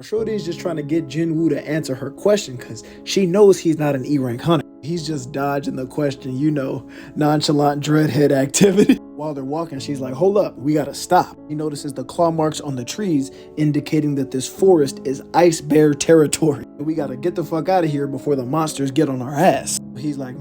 Shorty's just trying to get Jinwoo to answer her question because she knows he's not an E-rank hunter. He's just dodging the question, nonchalant dreadhead activity. While they're walking, she's like, hold up, we gotta stop. He notices the claw marks on the trees indicating that this forest is ice bear territory. We gotta get the fuck out of here before the monsters get on our ass. He's like,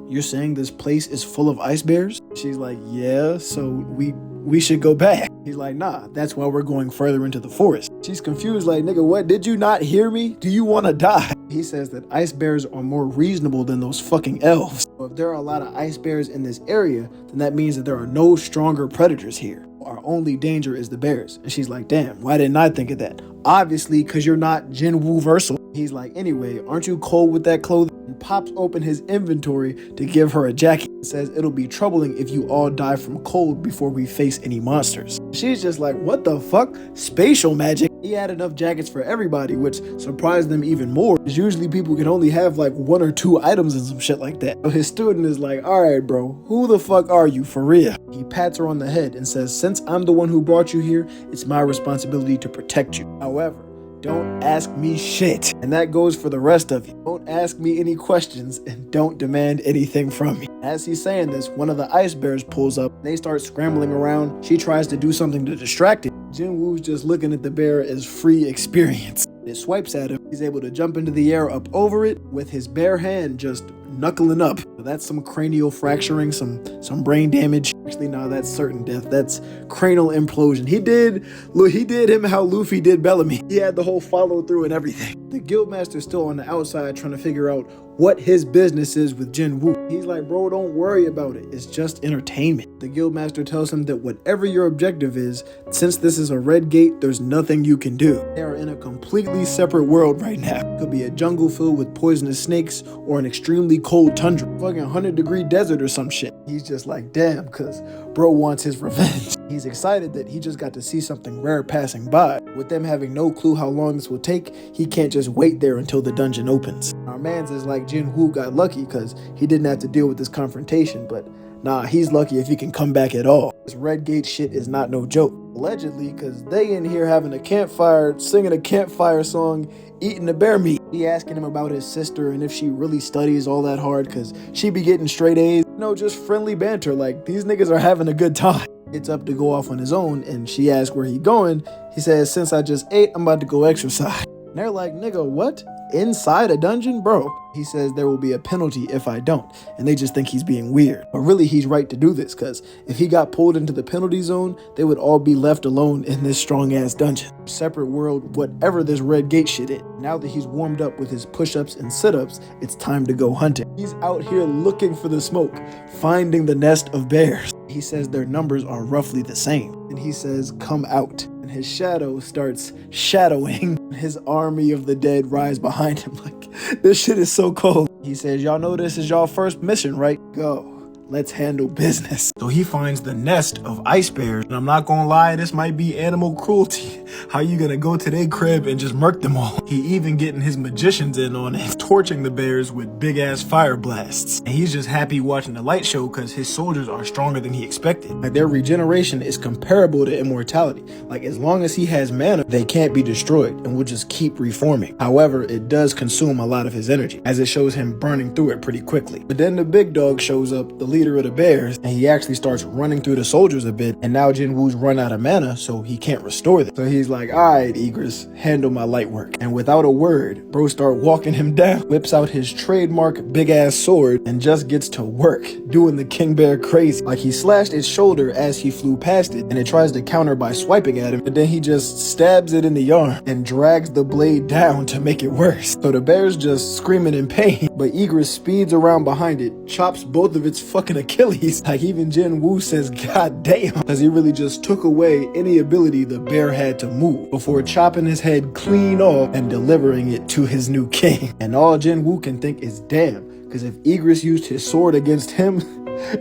you're saying this place is full of ice bears? She's like, yeah, so we should go back. He's like, nah, that's why we're going further into the forest. She's confused, like, nigga, what? Did you not hear me? Do you want to die? He says that ice bears are more reasonable than those fucking elves. So if there are a lot of ice bears in this area, then that means that there are no stronger predators here. Our only danger is the bears. And she's like, damn, why didn't I think of that? Obviously, because you're not Jinwoo versal. He's like, anyway, aren't you cold with that clothing? And pops open his inventory to give her a jacket. Says it'll be troubling if you all die from cold before we face any monsters. She's just like, what the fuck? Spatial magic? He had enough jackets for everybody, which surprised them even more, because usually people can only have like 1 or 2 items and some shit like that. So his student is like, alright bro, who the fuck are you for real? He pats her on the head and says, since I'm the one who brought you here, it's my responsibility to protect you. However, don't ask me shit. And that goes for the rest of you. Don't ask me any questions and don't demand anything from me. As he's saying this, one of the ice bears pulls up. They start scrambling around. She tries to do something to distract it. Jinwoo's just looking at the bear as free experience. It swipes at him. He's able to jump into the air up over it with his bare hand just knuckling up. That's some cranial fracturing, some brain damage. Actually, no, that's certain death. That's cranial implosion. He did him how Luffy did Bellamy. He had the whole follow through and everything. The guildmaster's still on the outside trying to figure out what his business is with Jinwoo. He's like, bro, don't worry about it. It's just entertainment. The guildmaster tells him that whatever your objective is, since this is a red gate, there's nothing you can do. They are in a completely separate world right now. It could be a jungle filled with poisonous snakes or an extremely cold tundra. Fucking 100-degree desert or some shit. He's just like, damn, cause bro wants his revenge. He's excited that he just got to see something rare passing by. With them having no clue how long this will take, he can't just wait there until the dungeon opens. Our man's is like Jinwoo got lucky because he didn't have to deal with this confrontation, but nah, he's lucky if he can come back at all. This red gate shit is not no joke. Allegedly, because they in here having a campfire, singing a campfire song, eating the bear meat. He asking him about his sister and if she really studies all that hard because she be getting straight A's. Just friendly banter, like these niggas are having a good time. It's up to go off on his own, and she asks where he going. He says, since I just ate, I'm about to go exercise. And they're like, nigga, what? Inside a dungeon? Bro. He says there will be a penalty if I don't, and they just think he's being weird. But really, he's right to do this, because if he got pulled into the penalty zone, they would all be left alone in this strong-ass dungeon. Separate world, whatever this red gate shit is. Now that he's warmed up with his push-ups and sit-ups, it's time to go hunting. He's out here looking for the smoke, finding the nest of bears. He says their numbers are roughly the same, and he says, come out. And his shadow starts shadowing. His army of the dead rise behind him. Like, this shit is so cold. He says, y'all know this is y'all first mission, right? Go. Let's handle business. So he finds the nest of ice bears. And I'm not gonna lie, this might be animal cruelty. How you gonna go to their crib and just murk them all? He even getting his magicians in on it, torching the bears with big ass fire blasts. And he's just happy watching the light show because his soldiers are stronger than he expected. Like, their regeneration is comparable to immortality. Like, as long as he has mana, they can't be destroyed and will just keep reforming. However, it does consume a lot of his energy, as it shows him burning through it pretty quickly. But then the big dog shows up, the leader of the bears, and he actually starts running through the soldiers a bit, and now Jinwoo's run out of mana, so he can't restore them. So he's like, alright, Igris, handle my light work. And without a word, bro start walking him down, whips out his trademark big ass sword, and just gets to work, doing the king bear crazy. Like, he slashed its shoulder as he flew past it, and it tries to counter by swiping at him, but then he just stabs it in the arm and drags the blade down to make it worse. So the bear's just screaming in pain, but Igris speeds around behind it, chops both of its fucking Achilles. Like, even Jinwoo says, god damn, because he really just took away any ability the bear had to move before chopping his head clean off and delivering it to his new king. And all Jinwoo can think is, damn, because if Igris used his sword against him,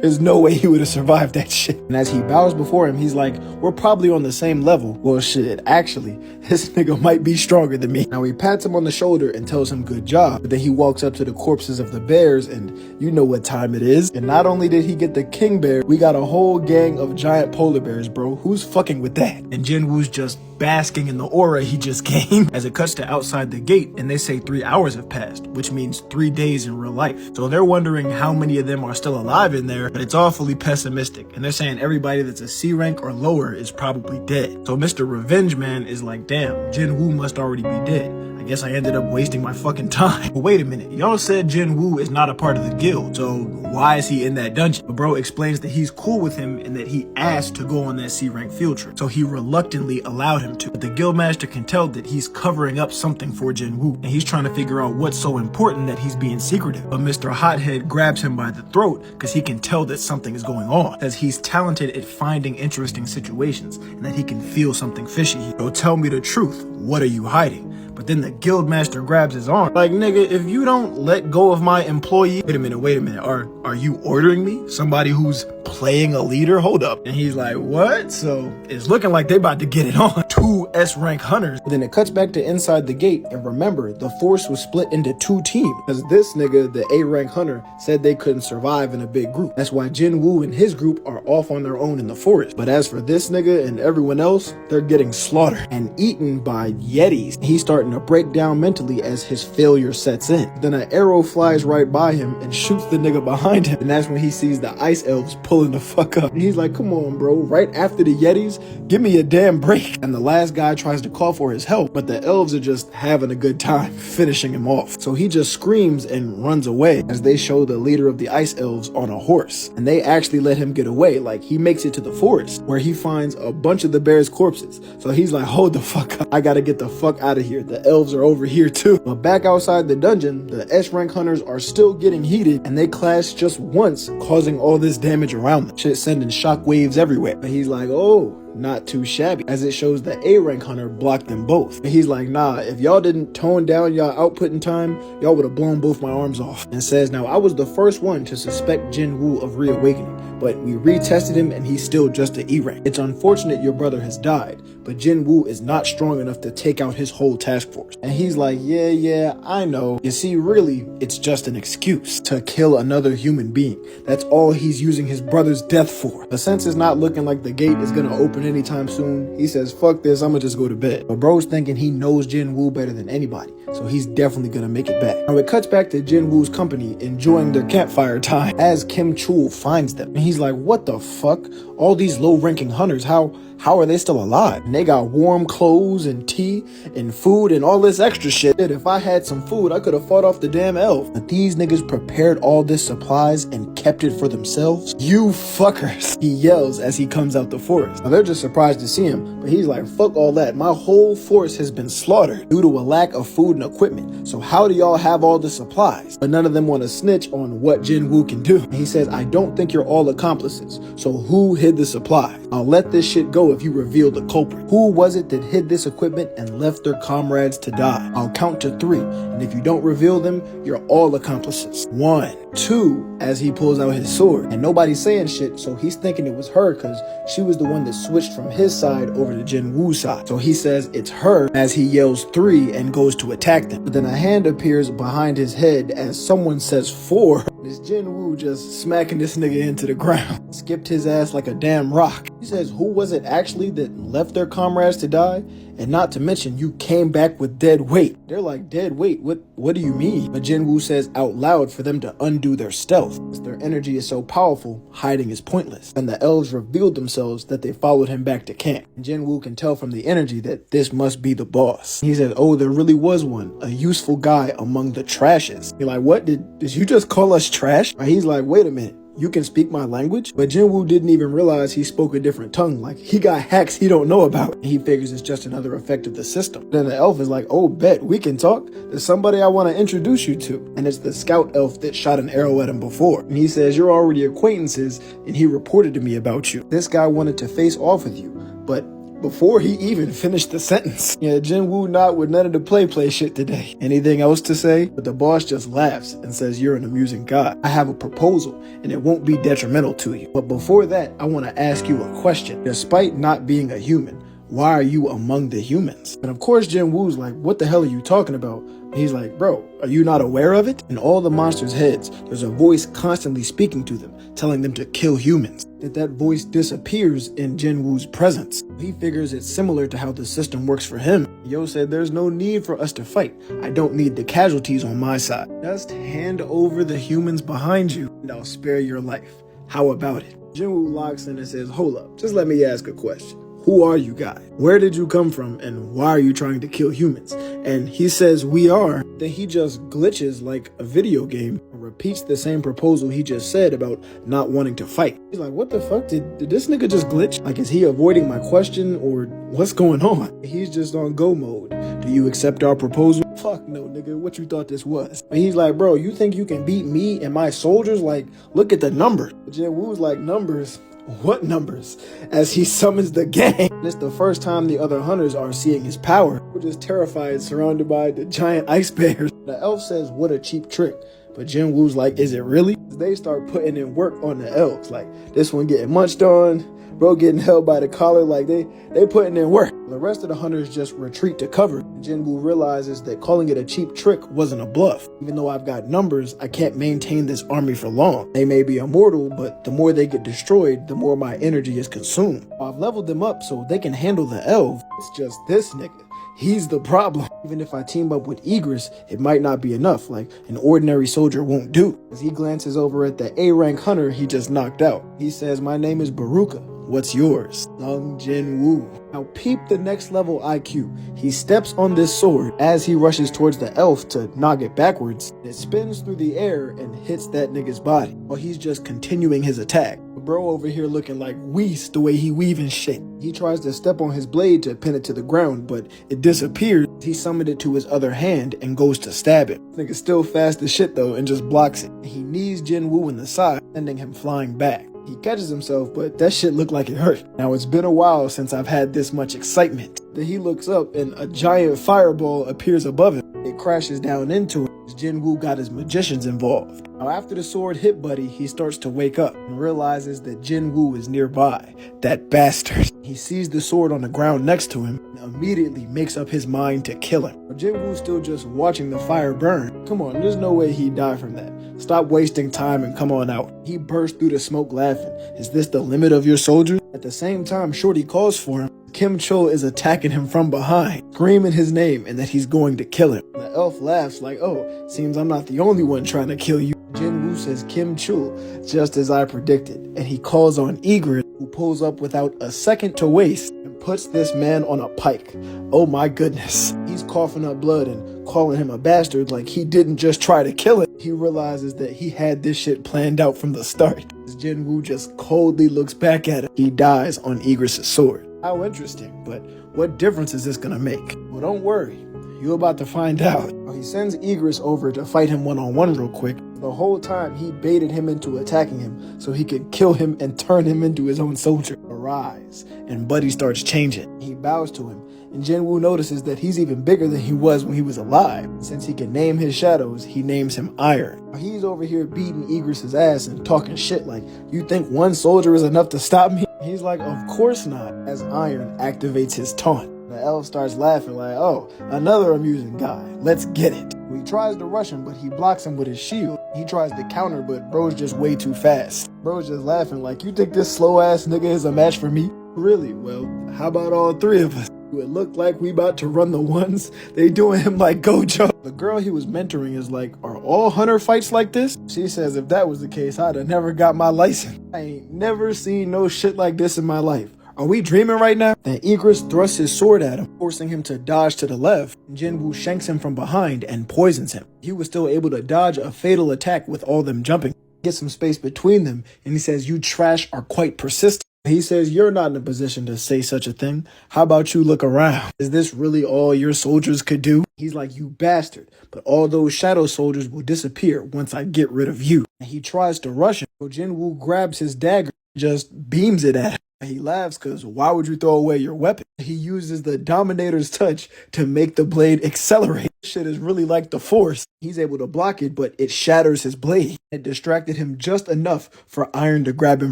There's no way he would have survived that shit. And as he bows before him, he's like, we're probably on the same level. Well, shit, actually, this nigga might be stronger than me. Now he pats him on the shoulder and tells him good job. But then he walks up to the corpses of the bears, and you know what time it is. And not only did he get the king bear, we got a whole gang of giant polar bears, bro. Who's fucking with that? And Jinwoo's just basking in the aura he just gained. As it cuts to outside the gate, and they say 3 hours have passed, which means 3 days in real life. So they're wondering how many of them are still alive in there, but it's awfully pessimistic. And they're saying everybody that's a C rank or lower is probably dead. So Mr. Revenge Man is like, damn, Jinwoo must already be dead. I guess I ended up wasting my fucking time. But wait a minute, y'all said Jinwoo is not a part of the guild, so why is he in that dungeon? But bro explains that he's cool with him and that he asked to go on that C rank field trip, so he reluctantly allowed him to. But the guildmaster can tell that he's covering up something for Jinwoo, and he's trying to figure out what's so important that he's being secretive. But Mr. Hothead grabs him by the throat because he can tell that something is going on, as he's talented at finding interesting situations and that he can feel something fishy. So tell me the truth, what are you hiding? But then the guildmaster grabs his arm. Like, nigga, if you don't let go of my employee... Wait a minute. Are you ordering me? Somebody who's playing a leader? Hold up. And he's like, what? So it's looking like they about to get it on. 2 S-rank hunters. But then it cuts back to inside the gate. And remember, the force was split into 2 teams. Because this nigga, the A-rank hunter, said they couldn't survive in a big group. That's why Jinwoo and his group are off on their own in the forest. But as for this nigga and everyone else, they're getting slaughtered and eaten by yetis. He's starting to break down mentally as his failure sets in. Then an arrow flies right by him and shoots the nigga behind him. And that's when he sees the ice elves pulling the fuck up. And he's like, come on, bro. Right after the yetis, give me a damn break. And the last guy tries to call for his help, but the elves are just having a good time, finishing him off. So he just screams and runs away as they show the leader of the ice elves on a horse. And they actually let him get away. Like, he makes it to the forest where he finds a bunch of the bears' corpses. So he's like, hold the fuck up. I gotta get the fuck out of here. The elves are over here too. But back outside the dungeon, the S-rank hunters are still getting heated and they clash just once, causing all this damage around them. Shit sending shockwaves everywhere. But he's like, oh, not too shabby, as it shows the A-rank hunter blocked them both. And he's like, nah, if y'all didn't tone down y'all output in time, y'all would have blown both my arms off. And says, now I was the first one to suspect Jinwoo of reawakening, but we retested him and he's still just an E-rank. It's unfortunate your brother has died, but Jinwoo is not strong enough to take out his whole task force. And he's like, yeah, I know. You see, really, it's just an excuse to kill another human being. That's all he's using his brother's death for. But since it's not looking like the gate is gonna open anytime soon, he says, fuck this, I'ma just go to bed. But bro's thinking he knows Jinwoo better than anybody, so he's definitely gonna make it back. Now it cuts back to Jinwoo's company enjoying their campfire time as Kim Chul finds them. And he's like, what the fuck? All these low-ranking hunters, how are they still alive? And they got warm clothes and tea and food and all this extra shit. If I had some food, I could have fought off the damn elf. But these niggas prepared all this supplies and kept it for themselves? You fuckers, he yells as he comes out the forest. Now they're just surprised to see him, but he's like, fuck all that. My whole force has been slaughtered due to a lack of food and equipment. So how do y'all have all the supplies? But none of them want to snitch on what Jinwoo can do. And he says, I don't think you're all accomplices. So who hid the supply? I'll let this shit go if you reveal the culprit. Who was it that hid this equipment and left their comrades to die? I'll count to 3, and if you don't reveal them, you're all accomplices. 1, 2, as he pulls out his sword. And nobody's saying shit, so he's thinking it was her because she was the one that switched from his side over to Jinwoo's side. So he says it's her as he yells 3 and goes to attack them. But then a hand appears behind his head as someone says 4. This Jinwoo just smacking this nigga into the ground. Skipped his ass like a damn rock. He says, who was it actually that left their comrades to die? And not to mention, you came back with dead weight. They're like, dead weight? What do you mean? But Jinwoo says out loud for them to undo their stealth. As their energy is so powerful, hiding is pointless. And the elves revealed themselves that they followed him back to camp. And Jinwoo can tell from the energy that this must be the boss. He says, oh, there really was one. A useful guy among the trashes. You're like, what? Did you just call us trash? And he's like, wait a minute. You can speak my language? But Jinwoo didn't even realize he spoke a different tongue. Like, he got hacks he don't know about. And he figures it's just another effect of the system. Then the elf is like, oh, bet, we can talk. There's somebody I want to introduce you to. And it's the scout elf that shot an arrow at him before. And he says, you're already acquaintances, and he reported to me about you. This guy wanted to face off with you, but before he even finished the sentence. Yeah, Jinwoo not with none of the play shit today. Anything else to say? But the boss just laughs and says, you're an amusing guy. I have a proposal and it won't be detrimental to you. But before that, I want to ask you a question. Despite not being a human, why are you among the humans? And of course, Jinwoo's like, what the hell are you talking about? And he's like, bro, are you not aware of it? In all the monsters' heads, there's a voice constantly speaking to them, telling them to kill humans. That voice disappears in Jinwoo's presence. He figures it's similar to how the system works for him. Yo said, there's no need for us to fight. I don't need the casualties on my side. Just hand over the humans behind you and I'll spare your life. How about it? Jinwoo locks in and says, hold up, just let me ask a question. Who are you guys? Where did you come from and why are you trying to kill humans? And he says we are. Then he just glitches like a video game and repeats the same proposal he just said about not wanting to fight. He's like, what the fuck? Did this nigga just glitch? Like, is he avoiding my question or what's going on? He's just on go mode. Do you accept our proposal? Fuck no, nigga. What you thought this was? And he's like, bro, you think you can beat me and my soldiers? Like, look at the numbers. Jinwoo's like, numbers? What numbers? As he summons the gang. It's the first time the other hunters are seeing his power. We're just terrified, surrounded by the giant ice bears. The elf says, what a cheap trick. But Jinwoo's like, is it really? They start putting in work on the elves. Like, this one getting munched on, bro getting held by the collar. Like, they putting in work. The rest of the hunters just retreat to cover. Jinwoo realizes that calling it a cheap trick wasn't a bluff. Even though I've got numbers, I can't maintain this army for long. They may be immortal, but the more they get destroyed, the more my energy is consumed. I've leveled them up so they can handle the elves. It's just this nigga. He's the problem. Even if I team up with Igris, it might not be enough. Like, an ordinary soldier won't do. As he glances over at the A-rank hunter he just knocked out, he says, my name is Baruka. What's yours? Sung Jinwoo. Now peep the next level IQ. He steps on this sword as he rushes towards the elf to knock it backwards. It spins through the air and hits that nigga's body while he's just continuing his attack. Bro over here looking like Whis the way he weaving shit. He tries to step on his blade to pin it to the ground, but it disappears. He summoned it to his other hand and goes to stab it. Nigga's still fast as shit though and just blocks it. He knees Jinwoo in the side, sending him flying back. He catches himself, but that shit looked like it hurt. Now it's been a while since I've had this much excitement. Then he looks up and a giant fireball appears above him. It crashes down into him. Jinwoo got his magicians involved. Now after the sword hit Buddy, he starts to wake up and realizes that Jinwoo is nearby. That bastard. He sees the sword on the ground next to him and immediately makes up his mind to kill him. But Jinwoo's still just watching the fire burn. Come on, there's no way he'd die from that. Stop wasting time and come on out. He bursts through the smoke laughing. Is this the limit of your soldiers? At the same time, Shorty calls for him. Kim Chul is attacking him from behind, screaming his name and that he's going to kill him. The elf laughs like, oh, seems I'm not the only one trying to kill you. Jinwoo says Kim Chul, just as I predicted, and he calls on Igris, who pulls up without a second to waste and puts this man on a pike. Oh my goodness. He's coughing up blood and calling him a bastard like he didn't just try to kill him. He realizes that he had this shit planned out from the start. Jinwoo just coldly looks back at him. He dies on Igris' sword. How interesting, but what difference is this gonna make? Well, don't worry. You're about to find out. He sends Igris over to fight him one-on-one real quick. The whole time he baited him into attacking him so he could kill him and turn him into his own soldier. Arise, and Buddy starts changing. He bows to him, and Jinwoo notices that he's even bigger than he was when he was alive. Since he can name his shadows, he names him Iron. He's over here beating Igris' ass and talking shit like, you think one soldier is enough to stop me? He's like, of course not, as Iron activates his taunt. The elf starts laughing like, oh, another amusing guy. Let's get it. He tries to rush him, but he blocks him with his shield. He tries to counter, but bro's just way too fast. Bro's just laughing like, you think this slow-ass nigga is a match for me? Really? Well, how about all three of us? It looked like we about to run the ones. They doing him like Gojo. The girl he was mentoring is like, are all hunter fights like this? She says if that was the case, I'd have never got my license. I ain't never seen no shit like this in my life. Are we dreaming right now? Then Igris thrusts his sword at him, forcing him to dodge to the left. Jinwoo shanks him from behind and poisons him. He was still able to dodge a fatal attack with all them jumping. Get some space between them, and he says, you trash are quite persistent. He says, you're not in a position to say such a thing. How about you look around? Is this really all your soldiers could do? He's like, you bastard. But all those shadow soldiers will disappear once I get rid of you. And he tries to rush him. So Jinwoo grabs his dagger and just beams it at him. He laughs because why would you throw away your weapon? He uses the Dominator's touch to make the blade accelerate. This shit is really like the Force. He's able to block it, but it shatters his blade. It distracted him just enough for Iron to grab him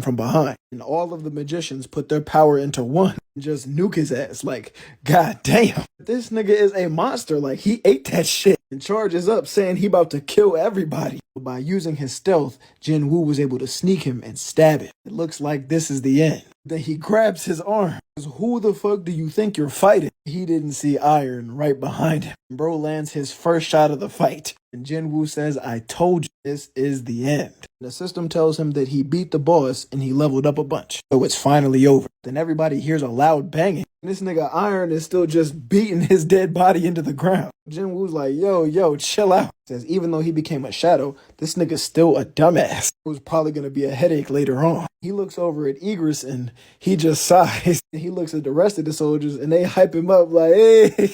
from behind. And all of the magicians put their power into one and just nuke his ass. Like, god damn. This nigga is a monster. Like, he ate that shit and charges up saying he about to kill everybody. By using his stealth, Jin Woo was able to sneak him and stab him. It looks like this is the end. Then he grabs his arm. Who the fuck do you think you're fighting? He didn't see Iron right behind him. Bro lands his first shot of the fight. And Jin Woo says, I told you, this is the end. The system tells him that he beat the boss and he leveled up a bunch. So it's finally over. Then everybody hears a loud banging. And this nigga Iron is still just beating his dead body into the ground. Jin Woo's like, yo, chill out. Says even though he became a shadow, this nigga's still a dumbass. It was probably going to be a headache later on. He looks over at Egress and he just sighs. He looks at the rest of the soldiers and they hype him up like, hey,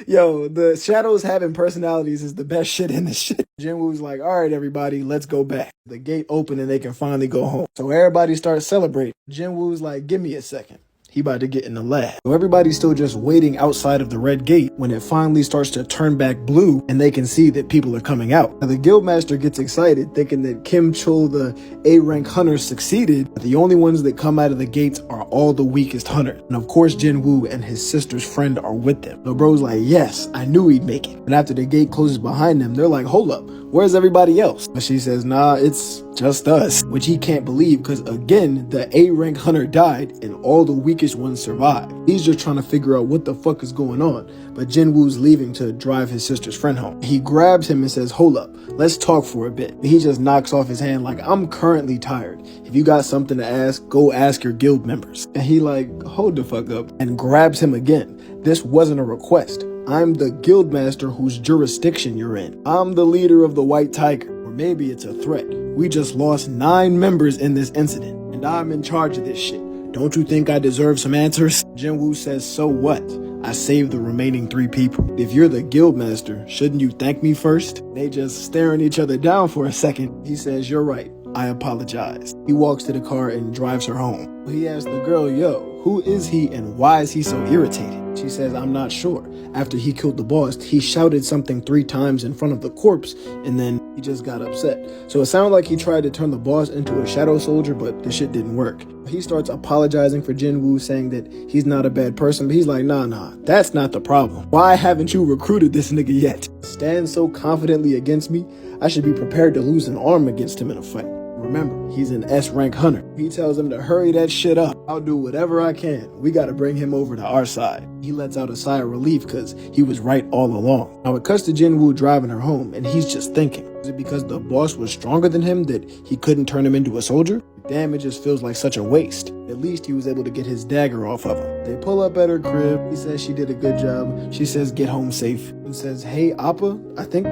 yo, the shadows having personalities is the best shit in this shit. Jin Woo's like, all right, everybody, let's go back. The gate open and they can finally go home. So everybody starts celebrating. Jin Woo's like, give me a second. He about to get in the lab. So everybody's still just waiting outside of the red gate when it finally starts to turn back blue and they can see that people are coming out. Now the guildmaster gets excited thinking that Kim Chul, the A-rank hunter, succeeded, but the only ones that come out of the gates are all the weakest hunters. And of course Jin Woo and his sister's friend are with them. So bro's like, yes, I knew he'd make it. And after the gate closes behind them, they're like, hold up, where's everybody else? But she says, nah, it's just us, which he can't believe because again, the A-rank hunter died and all the weakest ones survived. He's just trying to figure out what the fuck is going on, but Jin Woo's leaving to drive his sister's friend home. He grabs him and says, hold up, let's talk for a bit. He just knocks off his hand like, I'm currently tired. If you got something to ask, go ask your guild members. And he like, hold the fuck up, and grabs him again. This wasn't a request. I'm the guildmaster whose jurisdiction you're in. I'm the leader of the White Tiger. Or maybe it's a threat. We just lost 9 members in this incident, and I'm in charge of this shit. Don't you think I deserve some answers? Jin Woo says, so what? I saved the remaining 3 people. If you're the guildmaster, shouldn't you thank me first? They just staring each other down for a second. He says, you're right. I apologize. He walks to the car and drives her home. He asks the girl, yo, who is he and why is he so irritated? She says, I'm not sure. After he killed the boss, he shouted something 3 times in front of the corpse and then he just got upset. So it sounded like he tried to turn the boss into a shadow soldier, but the shit didn't work. He starts apologizing for Jin Woo, saying that he's not a bad person, but he's like, nah, that's not the problem. Why haven't you recruited this nigga yet? Stands so confidently against me, I should be prepared to lose an arm against him in a fight. Remember, he's an S-rank hunter. He tells him to hurry that shit up. I'll do whatever I can. We gotta bring him over to our side. He lets out a sigh of relief because he was right all along. Now it cuts to Jin Woo driving her home and he's just thinking, is it because the boss was stronger than him that he couldn't turn him into a soldier? Damn, it just feels like such a waste. At least he was able to get his dagger off of him. They pull up at her crib. He says she did a good job. She says get home safe and says, hey Appa, I think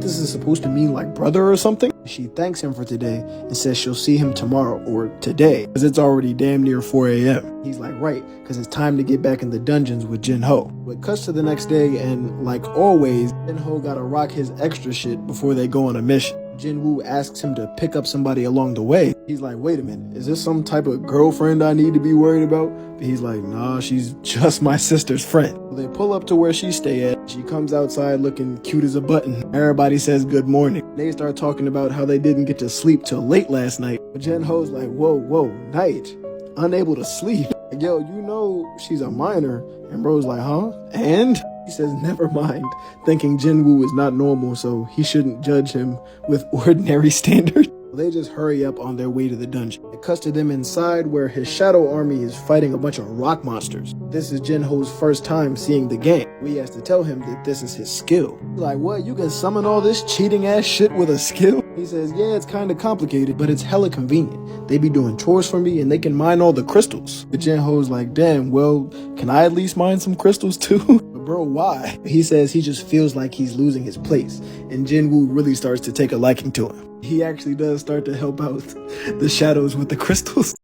this is supposed to mean like brother or something. She thanks him for today and says she'll see him tomorrow or today because it's already damn near 4 a.m. He's like, right, because it's time to get back in the dungeons with Jin Ho. But cuts to the next day and like always, Jin Ho gotta rock his extra shit before they go on a mission. Jin Woo asks him to pick up somebody along the way. He's like, wait a minute, is this some type of girlfriend I need to be worried about? But he's like, nah, she's just my sister's friend. They pull up to where she stay at. She comes outside looking cute as a button. Everybody says good morning. They start talking about how they didn't get to sleep till late last night. But Jin Ho's like, whoa, night. Unable to sleep. Like, yo, you know she's a minor. And bro's like, huh? And? He says, never mind, thinking Jin Woo is not normal, so he shouldn't judge him with ordinary standards. They just hurry up on their way to the dungeon. It cuts to them inside where his shadow army is fighting a bunch of rock monsters. This is Jin Ho's first time seeing the game. We has to tell him that this is his skill. He's like, what, you can summon all this cheating ass shit with a skill? He says, yeah, it's kind of complicated, but it's hella convenient. They be doing chores for me and they can mine all the crystals. But Jin Ho's like, damn, well, can I at least mine some crystals too? Bro, why? He says he just feels like he's losing his place, and Jin Woo really starts to take a liking to him. He actually does start to help out the shadows with the crystals.